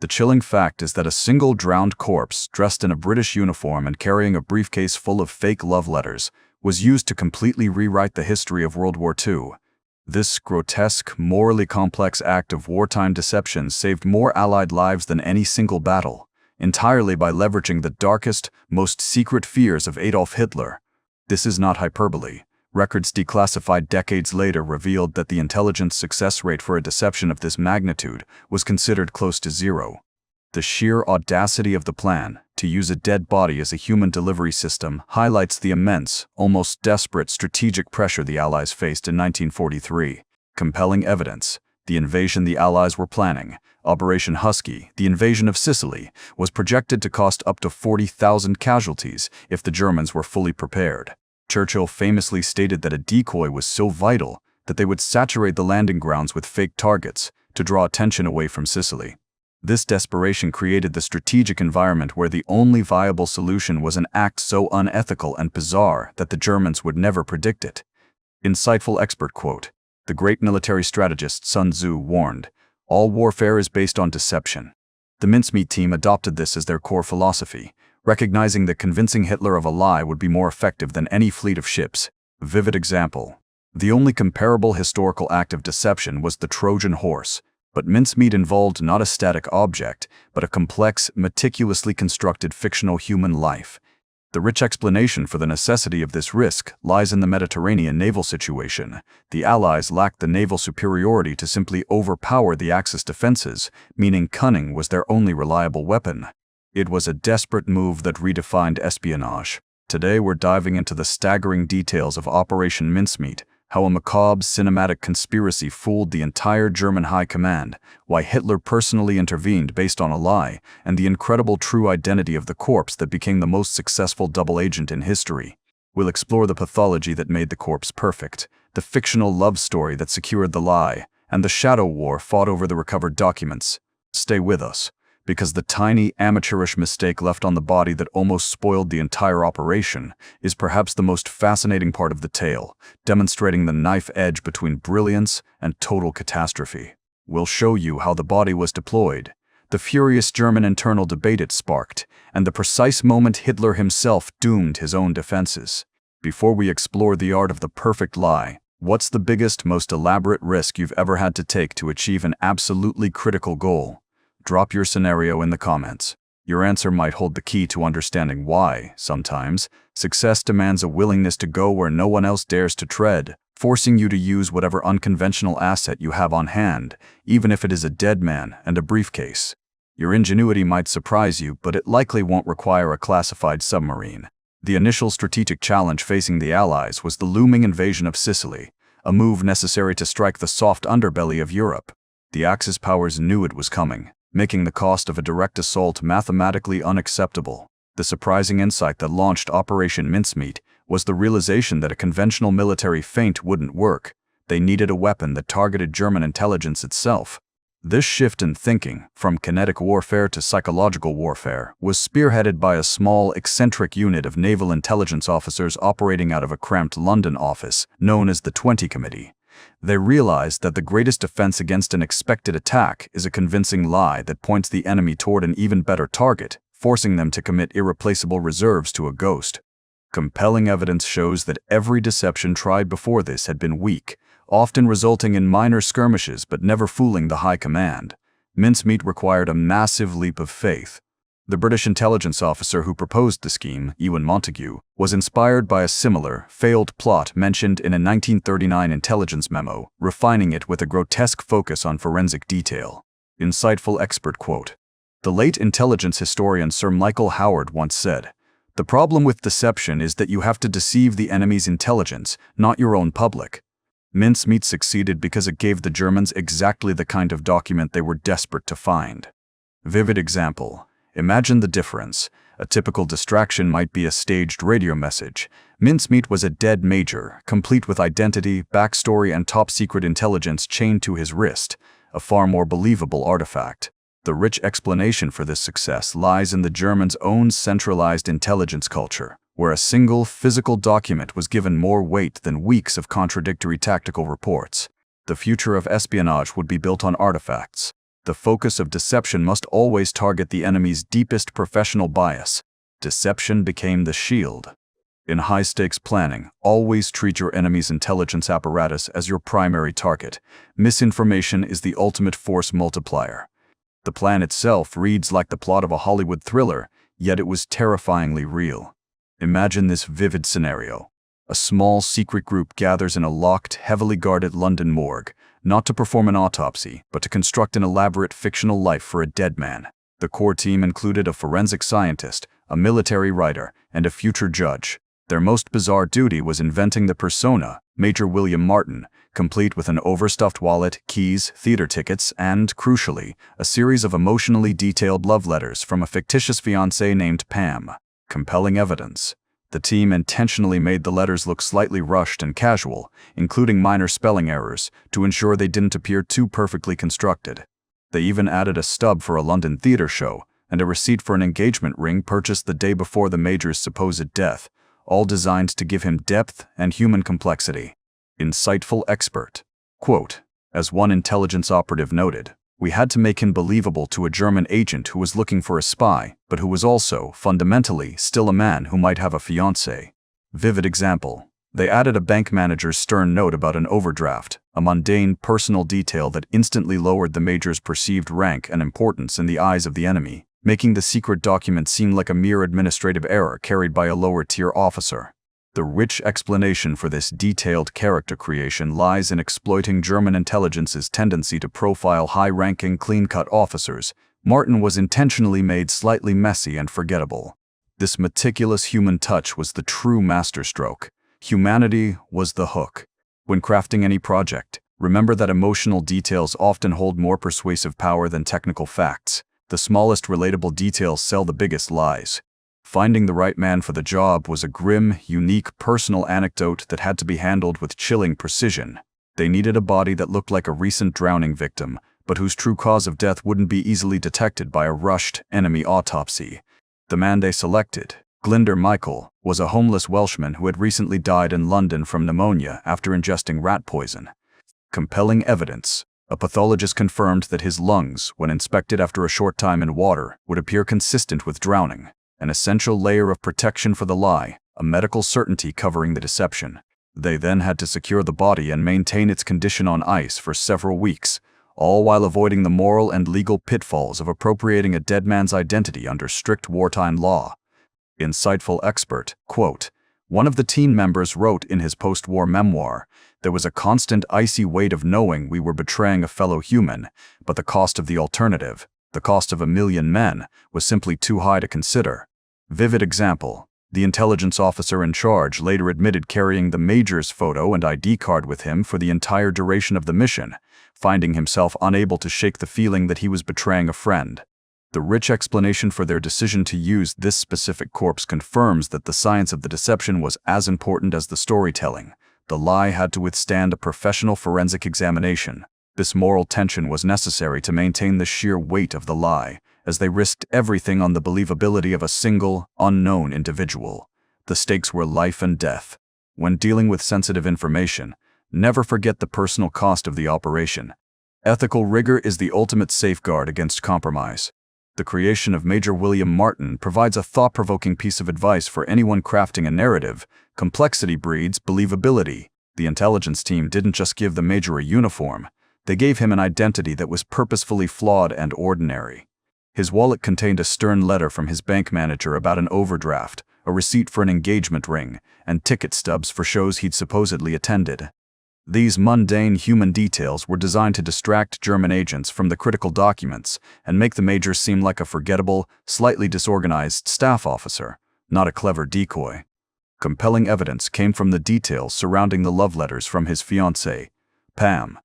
The chilling fact is that a single drowned corpse, dressed in a British uniform and carrying a briefcase full of fake love letters, was used to completely rewrite the history of World War II. This grotesque, morally complex act of wartime deception saved more Allied lives than any single battle, entirely by leveraging the darkest, most secret fears of Adolf Hitler. This is not hyperbole. Records declassified decades later revealed that the intelligence success rate for a deception of this magnitude was considered close to zero. The sheer audacity of the plan, to use a dead body as a human delivery system, highlights the immense, almost desperate strategic pressure the Allies faced in 1943. Compelling evidence. The invasion the Allies were planning, Operation Husky, the invasion of Sicily, was projected to cost up to 40,000 casualties if the Germans were fully prepared. Churchill famously stated that a decoy was so vital that they would saturate the landing grounds with fake targets to draw attention away from Sicily. This desperation created the strategic environment where the only viable solution was an act so unethical and bizarre that the Germans would never predict it. Insightful expert quote. The great military strategist Sun Tzu warned, "All warfare is based on deception." The Mincemeat team adopted this as their core philosophy, recognizing that convincing Hitler of a lie would be more effective than any fleet of ships. Vivid example. The only comparable historical act of deception was the Trojan horse, but Mincemeat involved not a static object, but a complex, meticulously constructed fictional human life. The rich explanation for the necessity of this risk lies in the Mediterranean naval situation. The Allies lacked the naval superiority to simply overpower the Axis defenses, meaning cunning was their only reliable weapon. It was a desperate move that redefined espionage. Today we're diving into the staggering details of Operation Mincemeat, how a macabre cinematic conspiracy fooled the entire German high command, why Hitler personally intervened based on a lie, and the incredible true identity of the corpse that became the most successful double agent in history. We'll explore the pathology that made the corpse perfect, the fictional love story that secured the lie, and the shadow war fought over the recovered documents. Stay with us, because the tiny, amateurish mistake left on the body that almost spoiled the entire operation is perhaps the most fascinating part of the tale, demonstrating the knife edge between brilliance and total catastrophe. We'll show you how the body was deployed, the furious German internal debate it sparked, and the precise moment Hitler himself doomed his own defenses. Before we explore the art of the perfect lie, what's the biggest, most elaborate risk you've ever had to take to achieve an absolutely critical goal? Drop your scenario in the comments. Your answer might hold the key to understanding why, sometimes, success demands a willingness to go where no one else dares to tread, forcing you to use whatever unconventional asset you have on hand, even if it is a dead man and a briefcase. Your ingenuity might surprise you, but it likely won't require a classified submarine. The initial strategic challenge facing the Allies was the looming invasion of Sicily, a move necessary to strike the soft underbelly of Europe. The Axis powers knew it was coming, making the cost of a direct assault mathematically unacceptable. The surprising insight that launched Operation Mincemeat was the realization that a conventional military feint wouldn't work. They needed a weapon that targeted German intelligence itself. This shift in thinking, from kinetic warfare to psychological warfare, was spearheaded by a small, eccentric unit of naval intelligence officers operating out of a cramped London office, known as the 20 Committee. They realized that the greatest defense against an expected attack is a convincing lie that points the enemy toward an even better target, forcing them to commit irreplaceable reserves to a ghost. Compelling evidence shows that every deception tried before this had been weak, often resulting in minor skirmishes but never fooling the high command. Mincemeat required a massive leap of faith. The British intelligence officer who proposed the scheme, Ewan Montagu, was inspired by a similar, failed plot mentioned in a 1939 intelligence memo, refining it with a grotesque focus on forensic detail. Insightful expert quote. The late intelligence historian Sir Michael Howard once said, "The problem with deception is that you have to deceive the enemy's intelligence, not your own public." Mincemeat succeeded because it gave the Germans exactly the kind of document they were desperate to find. Vivid example. Imagine the difference. A typical distraction might be a staged radio message. Mincemeat was a dead major, complete with identity, backstory, and top-secret intelligence chained to his wrist, a far more believable artifact. The rich explanation for this success lies in the Germans' own centralized intelligence culture, where a single physical document was given more weight than weeks of contradictory tactical reports. The future of espionage would be built on artifacts. The focus of deception must always target the enemy's deepest professional bias. Deception became the shield. In high-stakes planning, always treat your enemy's intelligence apparatus as your primary target. Misinformation is the ultimate force multiplier. The plan itself reads like the plot of a Hollywood thriller, yet it was terrifyingly real. Imagine this vivid scenario. A small secret group gathers in a locked, heavily guarded London morgue, not to perform an autopsy, but to construct an elaborate fictional life for a dead man. The core team included a forensic scientist, a military writer, and a future judge. Their most bizarre duty was inventing the persona, Major William Martin, complete with an overstuffed wallet, keys, theater tickets, and, crucially, a series of emotionally detailed love letters from a fictitious fiancée named Pam. Compelling evidence. The team intentionally made the letters look slightly rushed and casual, including minor spelling errors, to ensure they didn't appear too perfectly constructed. They even added a stub for a London theater show, and a receipt for an engagement ring purchased the day before the Major's supposed death, all designed to give him depth and human complexity. Insightful expert. Quote, as one intelligence operative noted, we had to make him believable to a German agent who was looking for a spy, but who was also, fundamentally, still a man who might have a fiancée. Vivid example. They added a bank manager's stern note about an overdraft, a mundane, personal detail that instantly lowered the Major's perceived rank and importance in the eyes of the enemy, making the secret document seem like a mere administrative error carried by a lower-tier officer. The rich explanation for this detailed character creation lies in exploiting German intelligence's tendency to profile high-ranking, clean-cut officers. Martin was intentionally made slightly messy and forgettable. This meticulous human touch was the true masterstroke. Humanity was the hook. When crafting any project, remember that emotional details often hold more persuasive power than technical facts. The smallest relatable details sell the biggest lies. Finding the right man for the job was a grim, unique, personal anecdote that had to be handled with chilling precision. They needed a body that looked like a recent drowning victim, but whose true cause of death wouldn't be easily detected by a rushed, enemy autopsy. The man they selected, Glinder Michael, was a homeless Welshman who had recently died in London from pneumonia after ingesting rat poison. Compelling evidence. A pathologist confirmed that his lungs, when inspected after a short time in water, would appear consistent with drowning. An essential layer of protection for the lie, a medical certainty covering the deception. They then had to secure the body and maintain its condition on ice for several weeks, all while avoiding the moral and legal pitfalls of appropriating a dead man's identity under strict wartime law. Insightful expert, quote, one of the team members wrote in his post-war memoir, there was a constant icy weight of knowing we were betraying a fellow human, but the cost of the alternative, the cost of 1 million men, was simply too high to consider. Vivid example. The intelligence officer in charge later admitted carrying the Major's photo and ID card with him for the entire duration of the mission, finding himself unable to shake the feeling that he was betraying a friend. The rich explanation for their decision to use this specific corpse confirms that the science of the deception was as important as the storytelling. The lie had to withstand a professional forensic examination. This moral tension was necessary to maintain the sheer weight of the lie, as they risked everything on the believability of a single, unknown individual. The stakes were life and death. When dealing with sensitive information, never forget the personal cost of the operation. Ethical rigor is the ultimate safeguard against compromise. The creation of Major William Martin provides a thought-provoking piece of advice for anyone crafting a narrative. Complexity breeds believability. The intelligence team didn't just give the Major a uniform, they gave him an identity that was purposefully flawed and ordinary. His wallet contained a stern letter from his bank manager about an overdraft, a receipt for an engagement ring, and ticket stubs for shows he'd supposedly attended. These mundane human details were designed to distract German agents from the critical documents and make the Major seem like a forgettable, slightly disorganized staff officer, not a clever decoy. Compelling evidence came from the details surrounding the love letters from his fiancée, Pam.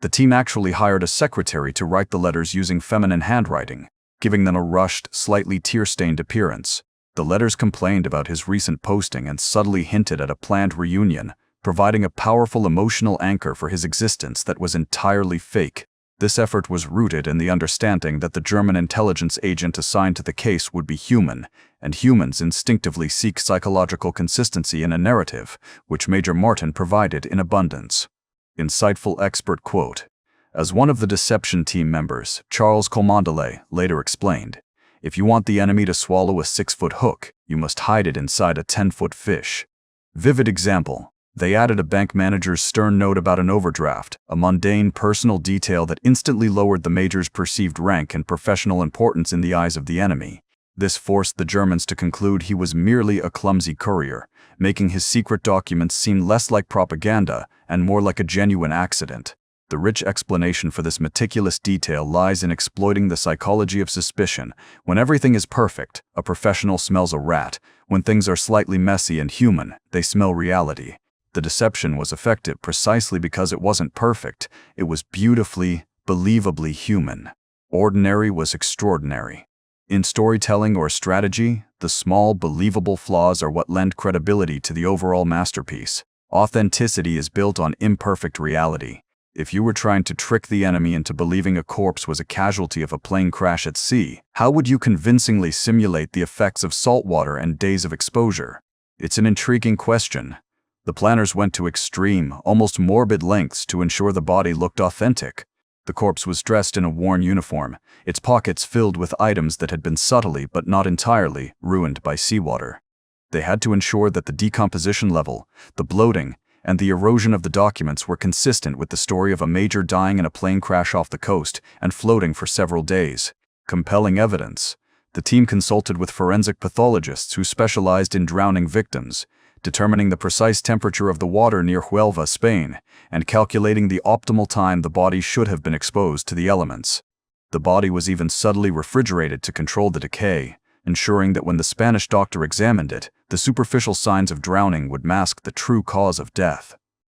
The team actually hired a secretary to write the letters using feminine handwriting, giving them a rushed, slightly tear-stained appearance. The letters complained about his recent posting and subtly hinted at a planned reunion, providing a powerful emotional anchor for his existence that was entirely fake. This effort was rooted in the understanding that the German intelligence agent assigned to the case would be human, and humans instinctively seek psychological consistency in a narrative, which Major Martin provided in abundance. Insightful expert, quote, As one of the deception team members, Charles Colmondelay, later explained, "If you want the enemy to swallow a 6-foot hook, you must hide it inside a 10-foot fish." Vivid example. They added a bank manager's stern note about an overdraft, a mundane personal detail that instantly lowered the major's perceived rank and professional importance in the eyes of the enemy. This forced the Germans to conclude he was merely a clumsy courier, making his secret documents seem less like propaganda and more like a genuine accident. The rich explanation for this meticulous detail lies in exploiting the psychology of suspicion. When everything is perfect, a professional smells a rat. When things are slightly messy and human, they smell reality. The deception was effective precisely because it wasn't perfect. It was beautifully, believably human. Ordinary was extraordinary. In storytelling or strategy, the small, believable flaws are what lend credibility to the overall masterpiece. Authenticity is built on imperfect reality. If you were trying to trick the enemy into believing a corpse was a casualty of a plane crash at sea, how would you convincingly simulate the effects of salt water and days of exposure? It's an intriguing question. The planners went to extreme, almost morbid lengths to ensure the body looked authentic. The corpse was dressed in a worn uniform, its pockets filled with items that had been subtly but not entirely ruined by seawater. They had to ensure that the decomposition level, the bloating, and the erosion of the documents were consistent with the story of a major dying in a plane crash off the coast and floating for several days. Compelling evidence. The team consulted with forensic pathologists who specialized in drowning victims, determining the precise temperature of the water near Huelva, Spain, and calculating the optimal time the body should have been exposed to the elements. The body was even subtly refrigerated to control the decay, ensuring that when the Spanish doctor examined it, the superficial signs of drowning would mask the true cause of death.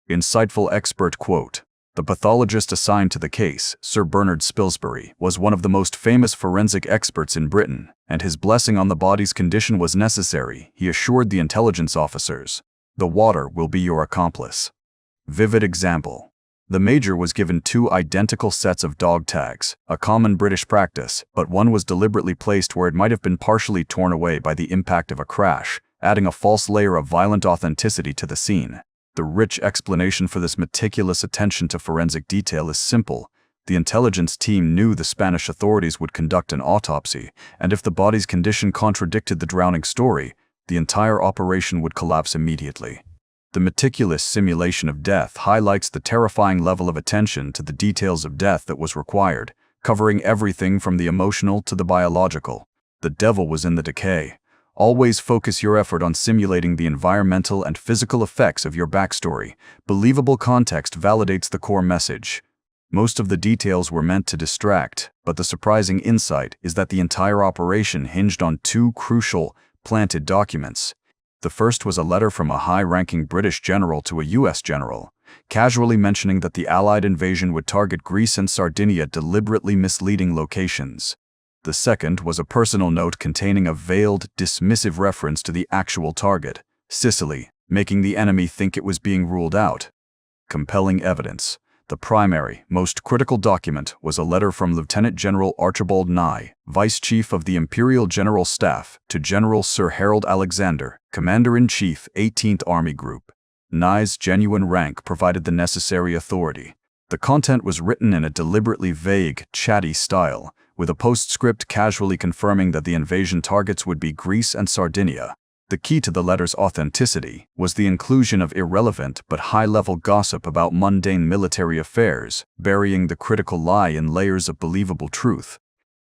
Insightful expert quote. The pathologist assigned to the case, Sir Bernard Spilsbury, was one of the most famous forensic experts in Britain, and his blessing on the body's condition was necessary, he assured the intelligence officers. The water will be your accomplice. Vivid example. The major was given 2 identical sets of dog tags, a common British practice, but one was deliberately placed where it might have been partially torn away by the impact of a crash, adding a false layer of violent authenticity to the scene. The rich explanation for this meticulous attention to forensic detail is simple. The intelligence team knew the Spanish authorities would conduct an autopsy, and if the body's condition contradicted the drowning story, the entire operation would collapse immediately. The meticulous simulation of death highlights the terrifying level of attention to the details of death that was required, covering everything from the emotional to the biological. The devil was in the decay. Always focus your effort on simulating the environmental and physical effects of your backstory. Believable context validates the core message. Most of the details were meant to distract, but the surprising insight is that the entire operation hinged on 2 crucial, planted documents. The first was a letter from a high-ranking British general to a U.S. general, casually mentioning that the Allied invasion would target Greece and Sardinia, deliberately misleading locations. The second was a personal note containing a veiled, dismissive reference to the actual target, Sicily, making the enemy think it was being ruled out. Compelling evidence. The primary, most critical document was a letter from Lieutenant General Archibald Nye, Vice Chief of the Imperial General Staff, to General Sir Harold Alexander, Commander-in-Chief, 18th Army Group. Nye's genuine rank provided the necessary authority. The content was written in a deliberately vague, chatty style, with a postscript casually confirming that the invasion targets would be Greece and Sardinia. The key to the letter's authenticity was the inclusion of irrelevant but high-level gossip about mundane military affairs, burying the critical lie in layers of believable truth.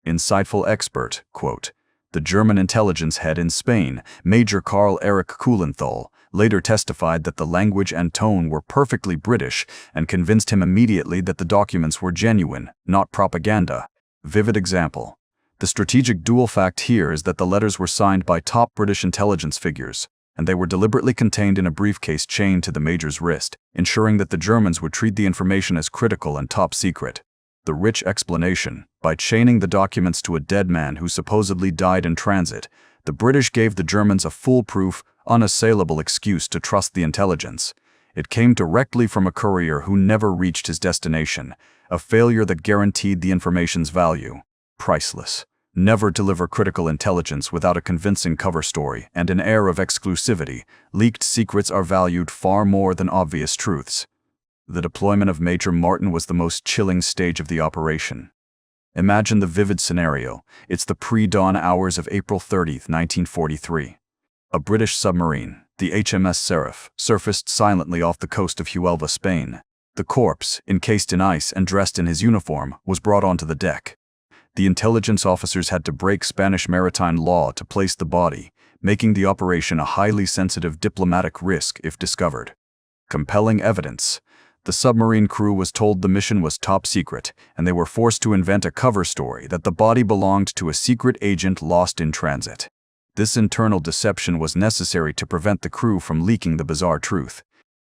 Insightful expert, quote, the German intelligence head in Spain, Major Karl Erich Kuhlenthal, later testified that the language and tone were perfectly British and convinced him immediately that the documents were genuine, not propaganda. Vivid example. The strategic dual fact here is that the letters were signed by top British intelligence figures, and they were deliberately contained in a briefcase chained to the major's wrist, ensuring that the Germans would treat the information as critical and top secret. The rich explanation. By chaining the documents to a dead man who supposedly died in transit, the British gave the Germans a foolproof, unassailable excuse to trust the intelligence. It came directly from a courier who never reached his destination, a failure that guaranteed the information's value. Priceless. Never deliver critical intelligence without a convincing cover story and an air of exclusivity. Leaked secrets are valued far more than obvious truths. The deployment of Major Martin was the most chilling stage of the operation. Imagine the vivid scenario. It's the pre-dawn hours of April 30, 1943. A British submarine, the HMS Seraph, surfaced silently off the coast of Huelva, Spain. The corpse, encased in ice and dressed in his uniform, was brought onto the deck. The intelligence officers had to break Spanish maritime law to place the body, making the operation a highly sensitive diplomatic risk if discovered. Compelling evidence. The submarine crew was told the mission was top secret, and they were forced to invent a cover story that the body belonged to a secret agent lost in transit. This internal deception was necessary to prevent the crew from leaking the bizarre truth.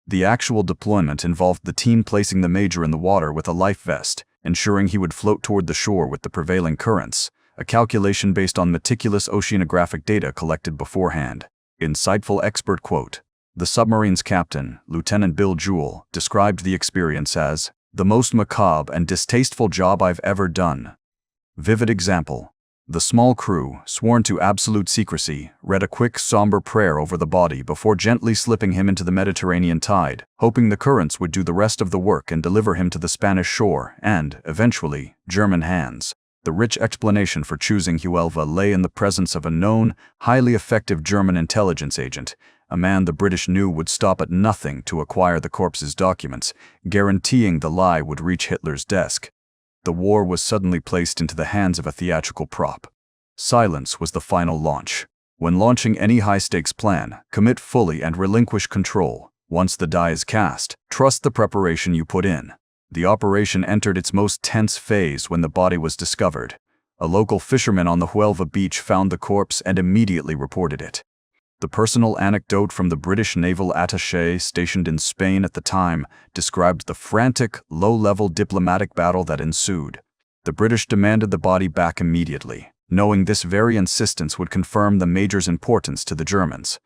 The actual deployment involved the team placing the Major in the water with a life vest, ensuring he would float toward the shore with the prevailing currents, a calculation based on meticulous oceanographic data collected beforehand. Insightful expert quote. The submarine's captain, Lieutenant Bill Jewell, described the experience as the most macabre and distasteful job I've ever done. Vivid example. The small crew, sworn to absolute secrecy, read a quick, somber prayer over the body before gently slipping him into the Mediterranean tide, hoping the currents would do the rest of the work and deliver him to the Spanish shore and, eventually, German hands. The rich explanation for choosing Huelva lay in the presence of a known, highly effective German intelligence agent, a man the British knew would stop at nothing to acquire the corpse's documents, guaranteeing the lie would reach Hitler's desk. The war was suddenly placed into the hands of a theatrical prop. Silence was the final launch. When launching any high-stakes plan, commit fully and relinquish control. Once the die is cast, trust the preparation you put in. The operation entered its most tense phase when the body was discovered. A local fisherman on the Huelva beach found the corpse and immediately reported it. The personal anecdote from the British naval attaché stationed in Spain at the time described the frantic, low-level diplomatic battle that ensued. The British demanded the body back immediately, knowing this very insistence would confirm the Major's importance to the Germans.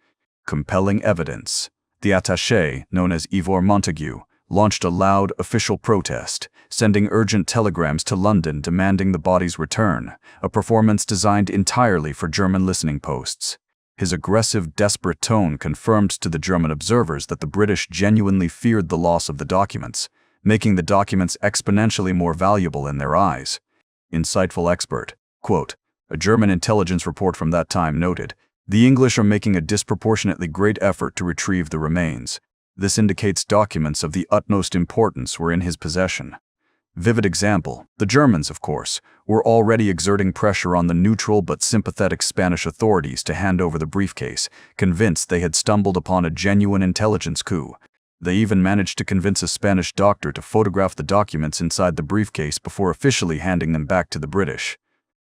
Compelling evidence. The attaché, known as Ivor Montague, launched a loud official protest, sending urgent telegrams to London demanding the body's return, a performance designed entirely for German listening posts. His aggressive, desperate tone confirmed to the German observers that the British genuinely feared the loss of the documents, making the documents exponentially more valuable in their eyes. Insightful expert, quote, a German intelligence report from that time noted, the English are making a disproportionately great effort to retrieve the remains. This indicates documents of the utmost importance were in his possession. Vivid example, the Germans, of course, were already exerting pressure on the neutral but sympathetic Spanish authorities to hand over the briefcase, convinced they had stumbled upon a genuine intelligence coup. They even managed to convince a Spanish doctor to photograph the documents inside the briefcase before officially handing them back to the British.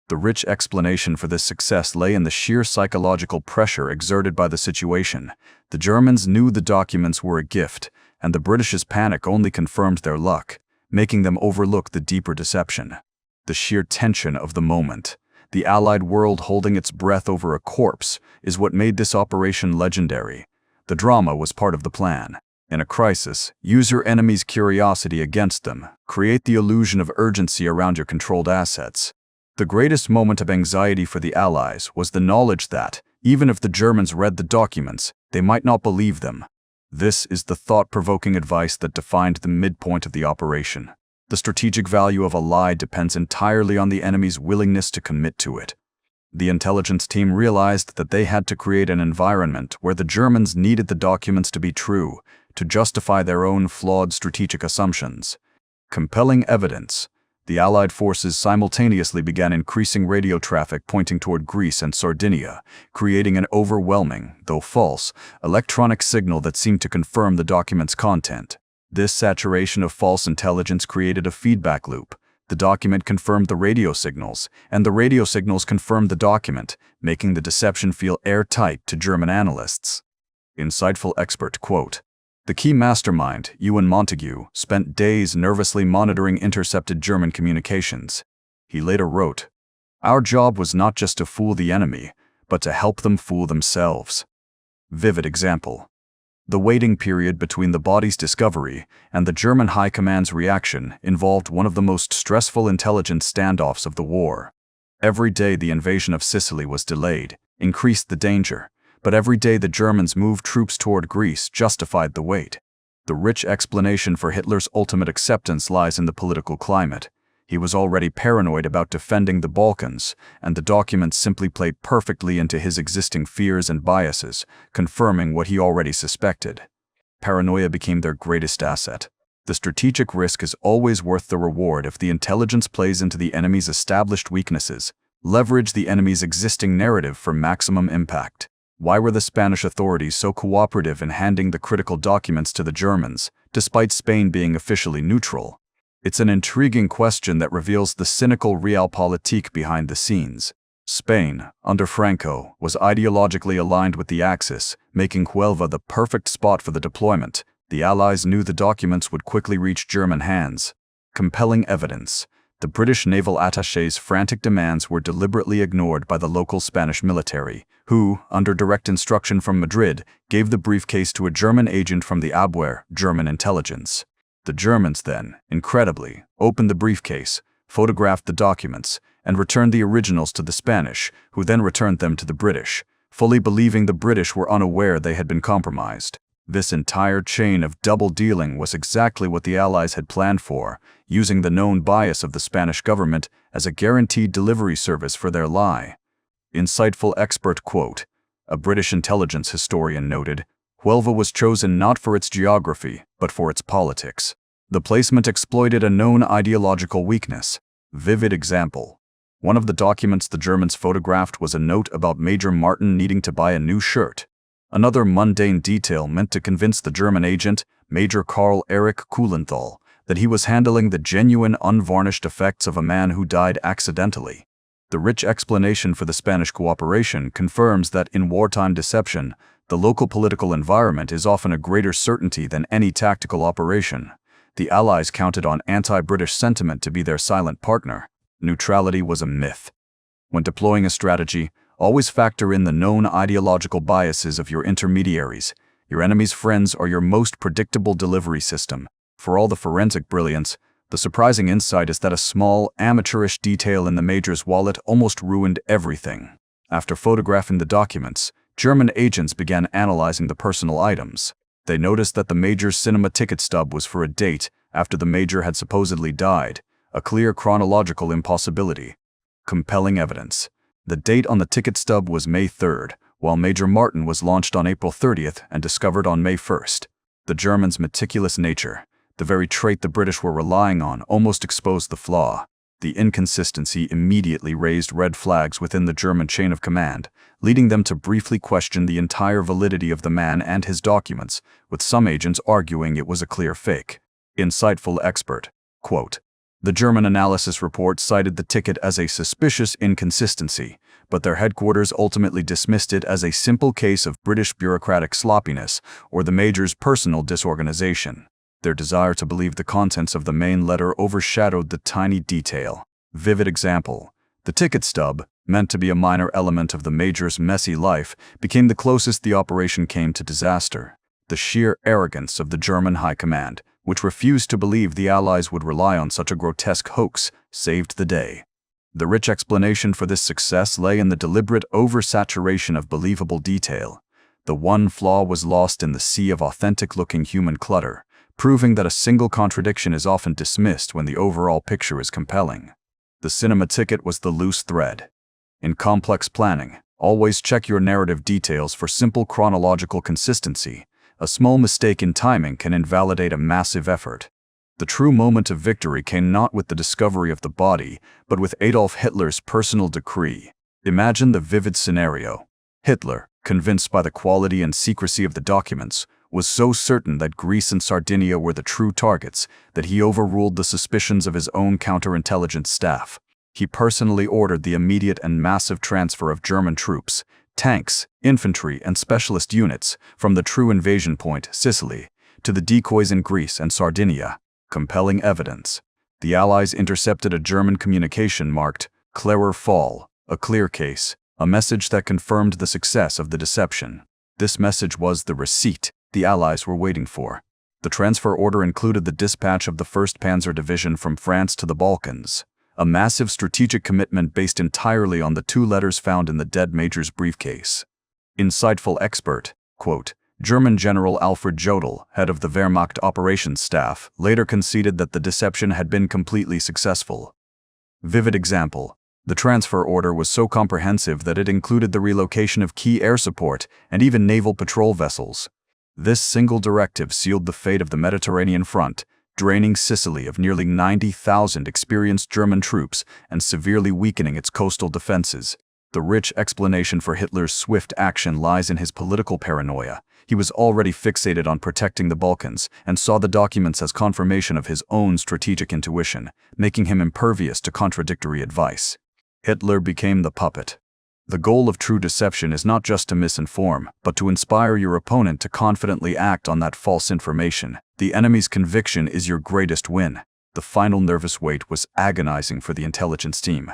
The rich explanation for this success lay in the sheer psychological pressure exerted by the situation. The Germans knew the documents were a gift, and the British's panic only confirmed their luck, making them overlook the deeper deception. The sheer tension of the moment, the Allied world holding its breath over a corpse, is what made this operation legendary. The drama was part of the plan. In a crisis, use your enemy's curiosity against them. Create the illusion of urgency around your controlled assets. The greatest moment of anxiety for the Allies was the knowledge that, even if the Germans read the documents, they might not believe them. This is the thought-provoking advice that defined the midpoint of the operation. The strategic value of a lie depends entirely on the enemy's willingness to commit to it. The intelligence team realized that they had to create an environment where the Germans needed the documents to be true, to justify their own flawed strategic assumptions. Compelling evidence. The Allied forces simultaneously began increasing radio traffic pointing toward Greece and Sardinia, creating an overwhelming, though false, electronic signal that seemed to confirm the document's content. This saturation of false intelligence created a feedback loop. The document confirmed the radio signals, and the radio signals confirmed the document, making the deception feel airtight to German analysts. Insightful expert quote. The key mastermind, Ewan Montague, spent days nervously monitoring intercepted German communications. He later wrote, "Our job was not just to fool the enemy, but to help them fool themselves." Vivid example. The waiting period between the body's discovery and the German High Command's reaction involved one of the most stressful intelligence standoffs of the war. Every day the invasion of Sicily was delayed, increased the danger, but every day the Germans moved troops toward Greece justified the wait. The rich explanation for Hitler's ultimate acceptance lies in the political climate. He was already paranoid about defending the Balkans, and the documents simply played perfectly into his existing fears and biases, confirming what he already suspected. Paranoia became their greatest asset. The strategic risk is always worth the reward if the intelligence plays into the enemy's established weaknesses. Leverage the enemy's existing narrative for maximum impact. Why were the Spanish authorities so cooperative in handing the critical documents to the Germans, despite Spain being officially neutral? It's an intriguing question that reveals the cynical realpolitik behind the scenes. Spain, under Franco, was ideologically aligned with the Axis, making Huelva the perfect spot for the deployment. The Allies knew the documents would quickly reach German hands. Compelling evidence. The British naval attachés' frantic demands were deliberately ignored by the local Spanish military, who, under direct instruction from Madrid, gave the briefcase to a German agent from the Abwehr, German intelligence. The Germans then, incredibly, opened the briefcase, photographed the documents, and returned the originals to the Spanish, who then returned them to the British, fully believing the British were unaware they had been compromised. This entire chain of double dealing was exactly what the Allies had planned for, using the known bias of the Spanish government as a guaranteed delivery service for their lie. Insightful expert quote. A British intelligence historian noted, Huelva was chosen not for its geography, but for its politics. The placement exploited a known ideological weakness. Vivid example. One of the documents the Germans photographed was a note about Major Martin needing to buy a new shirt. Another mundane detail meant to convince the German agent, Major Karl Erich Kuhlenthal, that he was handling the genuine, unvarnished effects of a man who died accidentally. The rich explanation for the Spanish cooperation confirms that in wartime deception, the local political environment is often a greater certainty than any tactical operation. The Allies counted on anti-British sentiment to be their silent partner. Neutrality was a myth. When deploying a strategy, always factor in the known ideological biases of your intermediaries. Your enemy's friends are your most predictable delivery system. For all the forensic brilliance, the surprising insight is that a small, amateurish detail in the Major's wallet almost ruined everything. After photographing the documents, German agents began analyzing the personal items. They noticed that the Major's cinema ticket stub was for a date after the Major had supposedly died, a clear chronological impossibility. Compelling evidence. The date on the ticket stub was May 3rd, while Major Martin was launched on April 30th and discovered on May 1st. The Germans' meticulous nature, the very trait the British were relying on, almost exposed the flaw. The inconsistency immediately raised red flags within the German chain of command, leading them to briefly question the entire validity of the man and his documents, with some agents arguing it was a clear fake. Insightful expert quote. The German analysis report cited the ticket as a suspicious inconsistency, but their headquarters ultimately dismissed it as a simple case of British bureaucratic sloppiness or the Major's personal disorganization. Their desire to believe the contents of the main letter overshadowed the tiny detail. Vivid example. The ticket stub, meant to be a minor element of the Major's messy life, became the closest the operation came to disaster. The sheer arrogance of the German high command, which refused to believe the Allies would rely on such a grotesque hoax, saved the day. The rich explanation for this success lay in the deliberate oversaturation of believable detail. The one flaw was lost in the sea of authentic-looking human clutter, proving that a single contradiction is often dismissed when the overall picture is compelling. The cinema ticket was the loose thread. In complex planning, always check your narrative details for simple chronological consistency. A small mistake in timing can invalidate a massive effort. The true moment of victory came not with the discovery of the body, but with Adolf Hitler's personal decree. Imagine the vivid scenario. Hitler, convinced by the quality and secrecy of the documents, was so certain that Greece and Sardinia were the true targets that he overruled the suspicions of his own counterintelligence staff. He personally ordered the immediate and massive transfer of German troops, tanks, infantry, and specialist units from the true invasion point, Sicily, to the decoys in Greece and Sardinia. Compelling evidence. The Allies intercepted a German communication marked "Klarer Fall," a clear case, a message that confirmed the success of the deception. This message was the receipt the Allies were waiting for. The transfer order included the dispatch of the 1st Panzer Division from France to the Balkans, a massive strategic commitment based entirely on the 2 letters found in the dead Major's briefcase. Insightful expert quote. German General Alfred Jodl, head of the Wehrmacht operations staff, later conceded that the deception had been completely successful. Vivid example. The transfer order was so comprehensive that it included the relocation of key air support and even naval patrol vessels. This single directive sealed the fate of the Mediterranean front, draining Sicily of nearly 90,000 experienced German troops and severely weakening its coastal defenses. The rich explanation for Hitler's swift action lies in his political paranoia. He was already fixated on protecting the Balkans and saw the documents as confirmation of his own strategic intuition, making him impervious to contradictory advice. Hitler became the puppet. The goal of true deception is not just to misinform, but to inspire your opponent to confidently act on that false information. The enemy's conviction is your greatest win. The final nervous wait was agonizing for the intelligence team.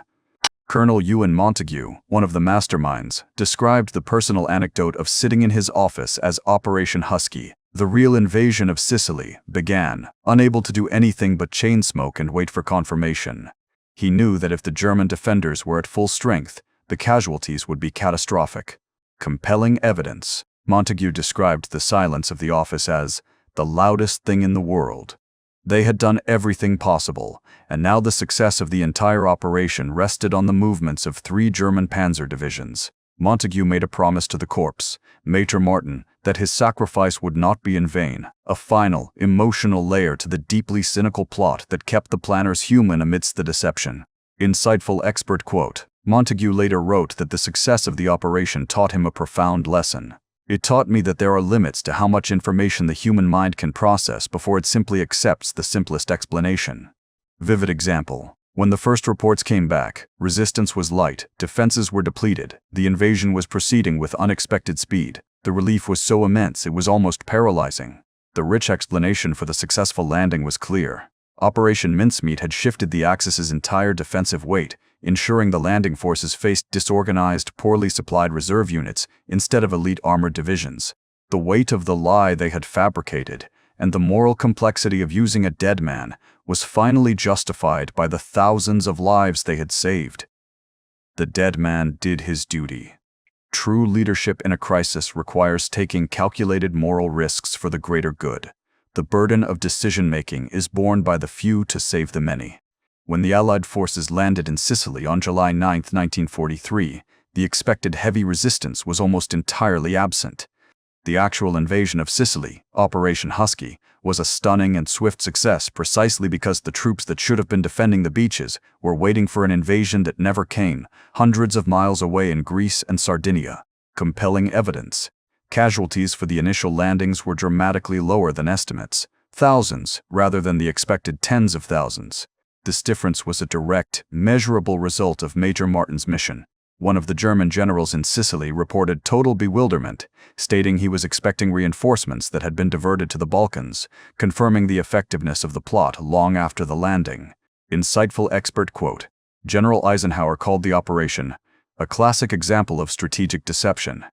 Colonel Ewan Montague, one of the masterminds, described the personal anecdote of sitting in his office as Operation Husky. The real invasion of Sicily began, unable to do anything but chain smoke and wait for confirmation. He knew that if the German defenders were at full strength, the casualties would be catastrophic. Compelling evidence. Montague described the silence of the office as the loudest thing in the world. They had done everything possible, and now the success of the entire operation rested on the movements of 3 German panzer divisions. Montague made a promise to the corps, Major Martin, that his sacrifice would not be in vain, a final, emotional layer to the deeply cynical plot that kept the planners human amidst the deception. Insightful expert quote. Montague later wrote that the success of the operation taught him a profound lesson. It taught me that there are limits to how much information the human mind can process before it simply accepts the simplest explanation. Vivid example. When the first reports came back, resistance was light, defenses were depleted, the invasion was proceeding with unexpected speed. The relief was so immense it was almost paralyzing. The rich explanation for the successful landing was clear. Operation Mincemeat had shifted the Axis's entire defensive weight, ensuring the landing forces faced disorganized, poorly supplied reserve units instead of elite armored divisions. The weight of the lie they had fabricated, and the moral complexity of using a dead man, was finally justified by the thousands of lives they had saved. The dead man did his duty. True leadership in a crisis requires taking calculated moral risks for the greater good. The burden of decision-making is borne by the few to save the many. When the Allied forces landed in Sicily on July 9, 1943, the expected heavy resistance was almost entirely absent. The actual invasion of Sicily, Operation Husky, was a stunning and swift success precisely because the troops that should have been defending the beaches were waiting for an invasion that never came, hundreds of miles away in Greece and Sardinia. Compelling evidence. Casualties for the initial landings were dramatically lower than estimates, thousands rather than the expected tens of thousands. This difference was a direct, measurable result of Major Martin's mission. One of the German generals in Sicily reported total bewilderment, stating he was expecting reinforcements that had been diverted to the Balkans, confirming the effectiveness of the plot long after the landing. Insightful expert quote. General Eisenhower called the operation a classic example of strategic deception.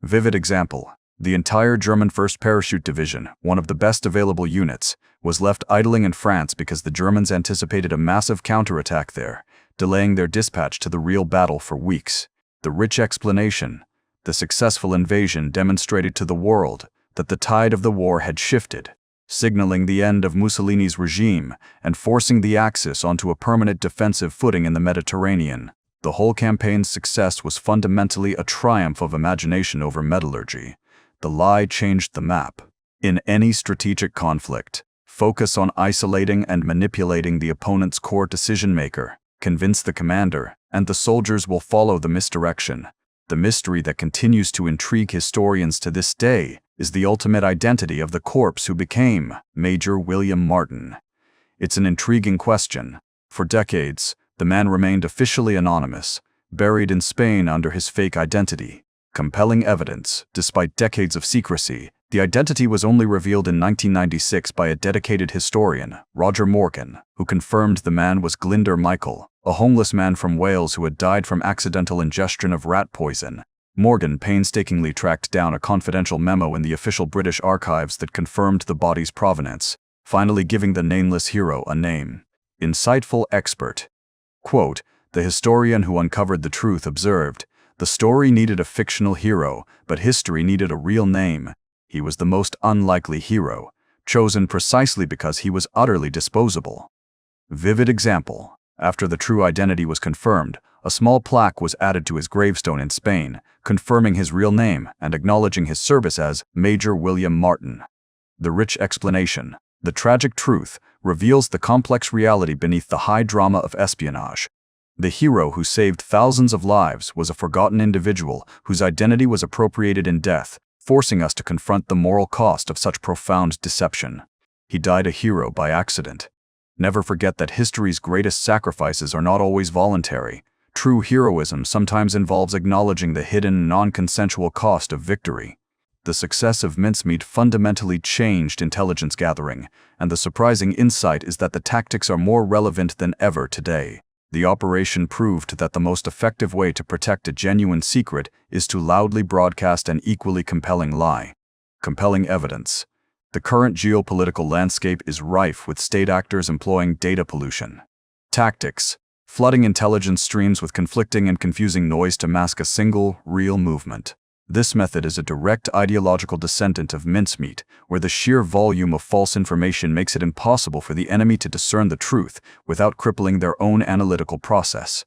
Vivid example. The entire German 1st Parachute Division, one of the best available units, was left idling in France because the Germans anticipated a massive counterattack there, delaying their dispatch to the real battle for weeks. The rich explanation. The successful invasion demonstrated to the world that the tide of the war had shifted, signaling the end of Mussolini's regime and forcing the Axis onto a permanent defensive footing in the Mediterranean. The whole campaign's success was fundamentally a triumph of imagination over metallurgy. The lie changed the map. In any strategic conflict, focus on isolating and manipulating the opponent's core decision-maker. Convince the commander, and the soldiers will follow the misdirection. The mystery that continues to intrigue historians to this day is the ultimate identity of the corpse who became Major William Martin. It's an intriguing question. For decades, the man remained officially anonymous, buried in Spain under his fake identity. Compelling evidence. Despite decades of secrecy, the identity was only revealed in 1996 by a dedicated historian, Roger Morgan, who confirmed the man was Glyndwr Michael, a homeless man from Wales who had died from accidental ingestion of rat poison. Morgan painstakingly tracked down a confidential memo in the official British archives that confirmed the body's provenance, finally giving the nameless hero a name. Insightful expert. Quote, the historian who uncovered the truth observed, the story needed a fictional hero, but history needed a real name. He was the most unlikely hero, chosen precisely because he was utterly disposable. Vivid example. After the true identity was confirmed, a small plaque was added to his gravestone in Spain, confirming his real name and acknowledging his service as Major William Martin. The rich explanation, the tragic truth, reveals the complex reality beneath the high drama of espionage. The hero who saved thousands of lives was a forgotten individual whose identity was appropriated in death, forcing us to confront the moral cost of such profound deception. He died a hero by accident. Never forget that history's greatest sacrifices are not always voluntary. True heroism sometimes involves acknowledging the hidden, non-consensual cost of victory. The success of Mincemeat fundamentally changed intelligence gathering, and the surprising insight is that the tactics are more relevant than ever today. The operation proved that the most effective way to protect a genuine secret is to loudly broadcast an equally compelling lie. Compelling evidence. The current geopolitical landscape is rife with state actors employing data pollution. Tactics. Flooding intelligence streams with conflicting and confusing noise to mask a single, real movement. This method is a direct ideological descendant of Mincemeat, where the sheer volume of false information makes it impossible for the enemy to discern the truth without crippling their own analytical process.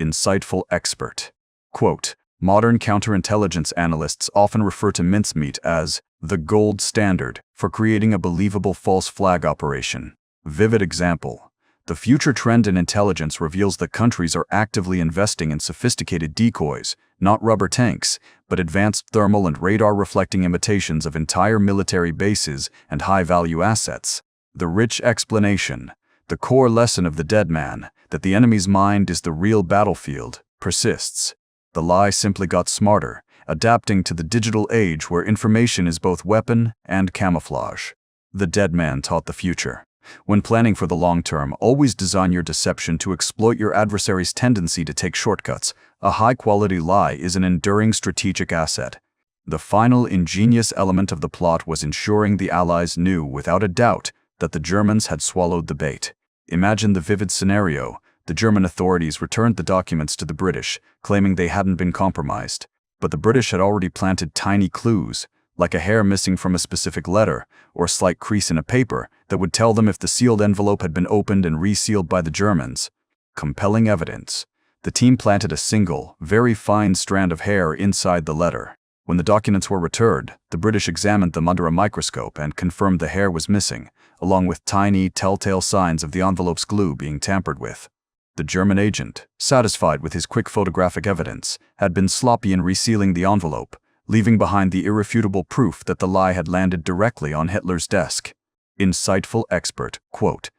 Insightful expert. Quote, modern counterintelligence analysts often refer to Mincemeat as the gold standard for creating a believable false flag operation. Vivid example. The future trend in intelligence reveals that countries are actively investing in sophisticated decoys, not rubber tanks, but advanced thermal and radar-reflecting imitations of entire military bases and high-value assets. The rich explanation, the core lesson of the dead man, that the enemy's mind is the real battlefield, persists. The lie simply got smarter, adapting to the digital age where information is both weapon and camouflage. The dead man taught the future. When planning for the long term, always design your deception to exploit your adversary's tendency to take shortcuts. A high-quality lie is an enduring strategic asset. The final ingenious element of the plot was ensuring the Allies knew without a doubt that the Germans had swallowed the bait. Imagine the vivid scenario. The German authorities returned the documents to the British, claiming they hadn't been compromised. But the British had already planted tiny clues, like a hair missing from a specific letter, or a slight crease in a paper, that would tell them if the sealed envelope had been opened and resealed by the Germans. Compelling evidence. The team planted a single, very fine strand of hair inside the letter. When the documents were returned, the British examined them under a microscope and confirmed the hair was missing, along with tiny, telltale signs of the envelope's glue being tampered with. The German agent, satisfied with his quick photographic evidence, had been sloppy in resealing the envelope, leaving behind the irrefutable proof that the lie had landed directly on Hitler's desk. Insightful expert. Quote,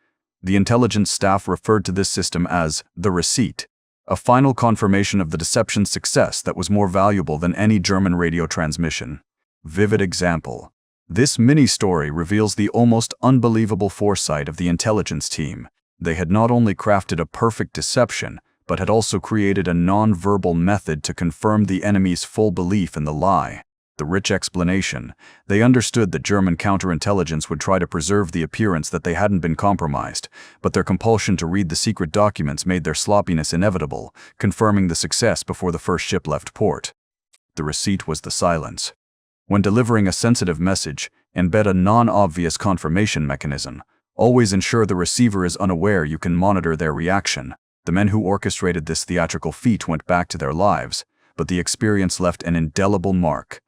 the intelligence staff referred to this system as the receipt, a final confirmation of the deception's success that was more valuable than any German radio transmission. Vivid example. This mini-story reveals the almost unbelievable foresight of the intelligence team. They had not only crafted a perfect deception, but had also created a non-verbal method to confirm the enemy's full belief in the lie. The rich explanation. They understood that German counterintelligence would try to preserve the appearance that they hadn't been compromised, but their compulsion to read the secret documents made their sloppiness inevitable, confirming the success before the first ship left port. The receipt was the silence. When delivering a sensitive message, embed a non-obvious confirmation mechanism. Always ensure the receiver is unaware you can monitor their reaction. The men who orchestrated this theatrical feat went back to their lives, but the experience left an indelible mark.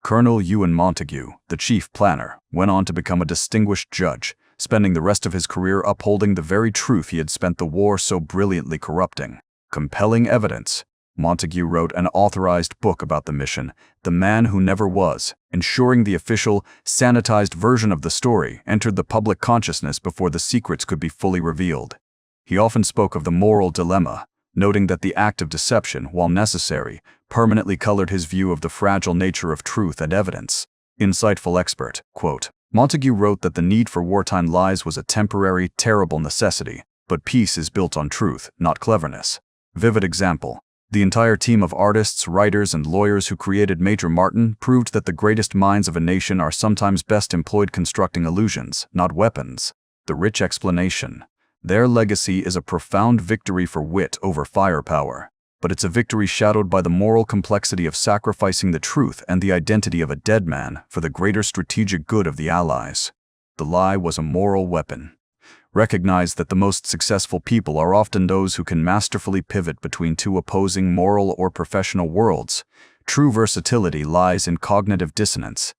Colonel Ewan Montague, the chief planner, went on to become a distinguished judge, spending the rest of his career upholding the very truth he had spent the war so brilliantly corrupting. Compelling evidence. Montague wrote an authorized book about the mission, The Man Who Never Was, ensuring the official, sanitized version of the story entered the public consciousness before the secrets could be fully revealed. He often spoke of the moral dilemma, noting that the act of deception, while necessary, permanently colored his view of the fragile nature of truth and evidence. Insightful expert. Quote, Montague wrote that the need for wartime lies was a temporary, terrible necessity, but peace is built on truth, not cleverness. Vivid example. The entire team of artists, writers, and lawyers who created Major Martin proved that the greatest minds of a nation are sometimes best employed constructing illusions, not weapons. The rich explanation. Their legacy is a profound victory for wit over firepower. but it's a victory shadowed by the moral complexity of sacrificing the truth and the identity of a dead man for the greater strategic good of the Allies. The lie was a moral weapon. Recognize that the most successful people are often those who can masterfully pivot between two opposing moral or professional worlds. True versatility lies in cognitive dissonance,